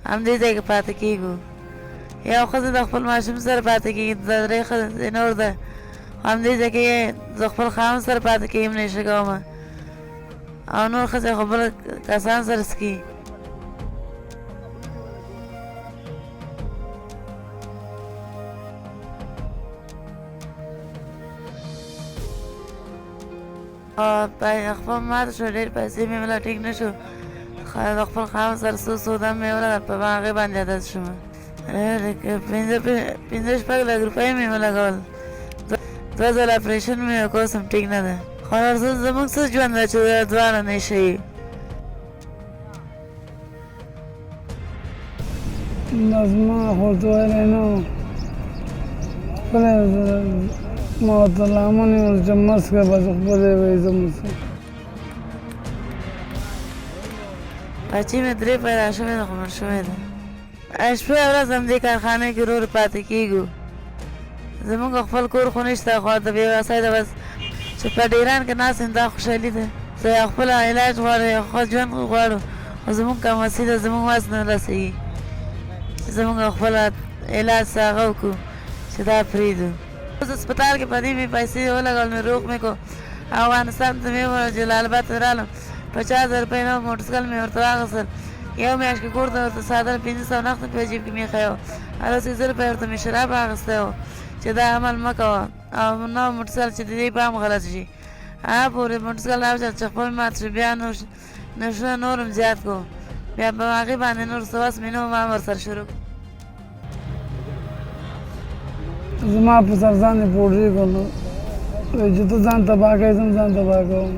همدې ځای کې پاتې کېږو. یو ښځه د خپل ماشوم سره پاتې کېږي، د درې ښځې نور ده، همدې ځای کې زه خپل خاوند سره پاتې کېږم، نشه کوم او نور ښځې خو بل کسان سره څکي. خپل ماته شو، ډېر پیسې مې ولا ټیک نه شو. د خپل خاوند سره څو سودا مې ولګل، په هغې باندې عادت شوم. 15-16 لک روپۍ مې ولګول، 2 ځله اپریشن مې وکړ، اوس هم ټیک نه ده. خو زموږ څه ژوند ده چې دواړه نشه یي. بس ما خو ورته ویلی نه وم، خپله ما ورته لامل ونیول چې مه څښه، بس خپله یې وایي زه مه څښم. بچې مې 3 پیدا شوې ده، خو مړ شوې ده. شپې ورځ همدې کارخانې کې ورور پاتې کېږو. زموږ خپل کور خو نشته، خو د بېوسۍ ده، بس چې په ډیران کې ناست یم دا خوشحالي ده. زه یو خپل علاج غواړو، یو ښه ژوند غواړو، خو زموږ کم وسي ده، زموږ وس نه رسېږي چې زموږ خپل علاج څه هغه وکړو چې دا پرېږدو. اوس هسپتال کې په دې مې پیسې ولګول، مې روغ مې کړو. افغانستان ته مې وویل جلال آباد ته رالم، 50,000 روپۍ نه موټرسایکل مې ورته واخیستل. یو میاشت کې کور ته ورته ساتل، 500 نقد په جیب کې مې ایښی وو. هلته 100 روپۍ ورته مې شراب اخیستی وو چې دا عمل مه کوه، او نو موټرسایکل چې د دې پام غلط شي. هغه پورې موټرسایکل راوچت چې خپل مې مات شو، بیا نوشونه نور هم زیات کړو، بیا په هغې باندې نور څه وس مې نه و، ما هم ورسره شروع کړو. زما په سر ځان یې پوډري کړ، نو چې ته ځان تباه کوې، زه هم ځان تباه کوم.